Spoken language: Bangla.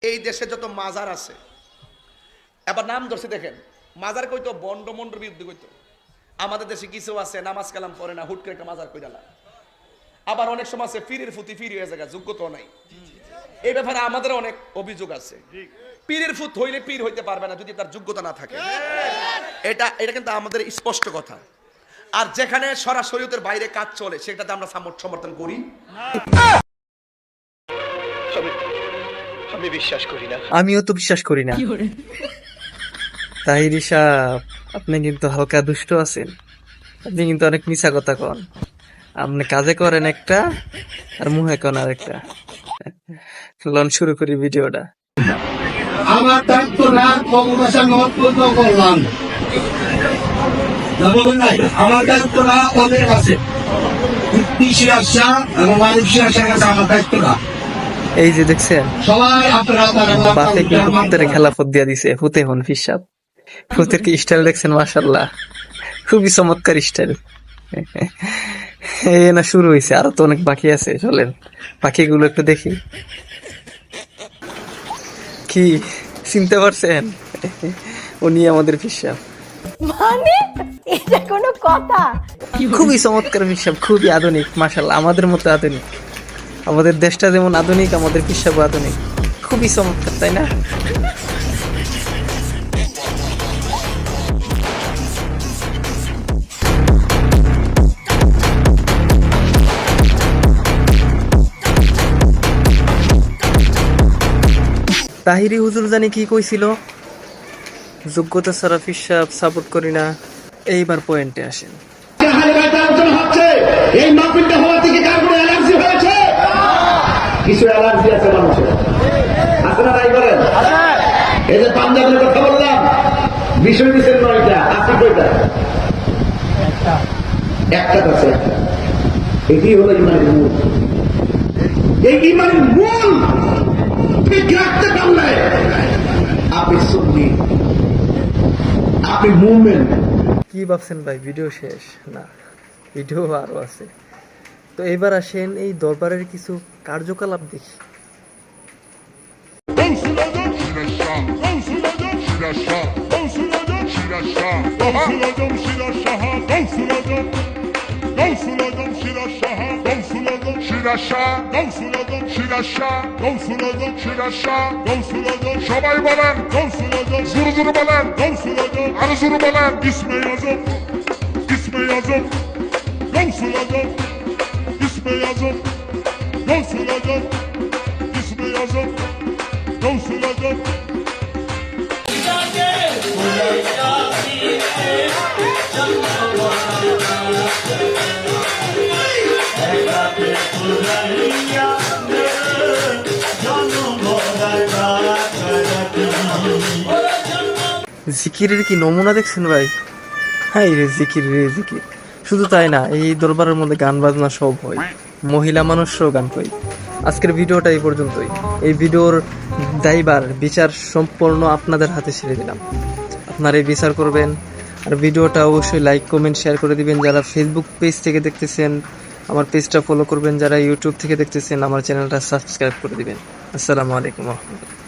এই দেশে যত মাজার আছে, এবার নাম ধরছে দেখেন, মাজার কইতো বন্ড মন্ডর বিরুদ্ধে কইতো। আমাদের দেশে কিছু আছে নামাজ কালাম পড়ে না, হুট করে একটা মাজার কইরালা। আবার অনেক সময় আছে পীরের ফুতি পীর হয়ে যায়, যোগ্যতা নাই। এই ব্যাপারে আমাদের অনেক অভিযোগ আছে। পীরের ফুত হইলে পীর হইতে পারবে না যদি তার যোগ্যতা না থাকে। এটা কিন্তু আমাদের স্পষ্ট কথা। আর যেখানে শরীয়তের বাইরে কাজ চলে সেটাতে আমরা সমর্থন করি না। আমি বিশ্বাস করি না। আমিও তো বিশ্বাস করি না। তাহিরি সাহেব, আপনি কিন্তু হালকা দুষ্ট আছেন। আপনি কিন্তু অনেক মিছা কথা কন। আপনি কাজে করেন একটা আর মুহে কন আর একটা। লন শুরু করি ভিডিওটা। আমার দায়িত্ব না কমবেশা মহৎপূর্ণ করলাম, আমার দায়িত্ব না ওদের কাছে, আসা এবং মানুষের আসার কাছে আমার দায়িত্ব না। এই যে দেখছেন, সবাই আপনারা বাপে কিন্তু ফুতের খেলাফত দিয়া দিছে। ফুতে হন ফিসাব। ফুতের কি স্টাইল দেখছেন? মাশাআল্লাহ, খুবই চমৎকার স্টাইল। এই না শুরু হয়েছে, আরো তো অনেক বাকি আছে। চলেন বাকিগুলো একটু দেখি। কি চিনতে পারছেন? উনি আমাদের ফিসাব। মানে এটা কোনো কথা? খুবই চমৎকার ফিসাব, খুবই আধুনিক। মাশাআল্লাহ, আমাদের মতো আধুনিক। আমাদের দেশটা যেমন আধুনিক, আমাদের ফিসাব আধুনিক। খুবই চমৎকার, তাই না? তাহিরি হুজুর জানি কি কইছিল, যোগ্যতা ছাড়া ফিসাব সাপোর্ট করি না। এইবার পয়েন্টে আসেন। এই মাহফিলটা হওয়া থেকে কার কোনো অ্যালার্জি হয়েছে? কিছু অ্যালার্জি আছে মানুষের, আছে না? তাই বলেন। এই যে পাঞ্জাবের কথা বললাম, বিষয় দিচ্ছেন 9টা, আছে কয়টা? একটা আছে। এটি হলো ইমানের মূল। এই ইমানের মূল ঠিক রাখতে পারলে আপনি সুন্নি, আপনি মুমিন। কি ভাবছেন ভাই ভিডিও শেষ? না, ভিডিও আরো আছে। তো এবার আসেন এই দরবারের কিছু কার্যকলাপ দেখি। সবাই বলেন, জোরে জোরে বলেন, আরো জোরে বলেন, ইসমে আজম, ইসমে আজম, গৌসুল আজম, ইসমে আজম, গৌসুল আজম, ইসমে আজম, গৌসুল আজম। জিকিরের কি নমুনা দেখছেন ভাই? হ্যাঁ রে জিকির, রে জিকির। শুধু তাই না, এই দরবারের মধ্যে গান বাজনা সব হয়, মহিলা মানুষরাও গান কই। আজকের ভিডিওটা এই পর্যন্তই। এই ভিডিওর দায়ভার বিচার সম্পূর্ণ আপনাদের হাতে ছেড়ে দিলাম। আপনারা এই বিচার করবেন। আর ভিডিওটা অবশ্যই লাইক কমেন্ট শেয়ার করে দিবেন। যারা ফেসবুক পেজ থেকে দেখতেছেন আমার পেজটা ফলো করবেন, যারা ইউটিউব থেকে দেখতেছেন আমার চ্যানেলটা সাবস্ক্রাইব করে দিবেন। আসসালামু আলাইকুম ওয়া রাহমাতুল্লাহ।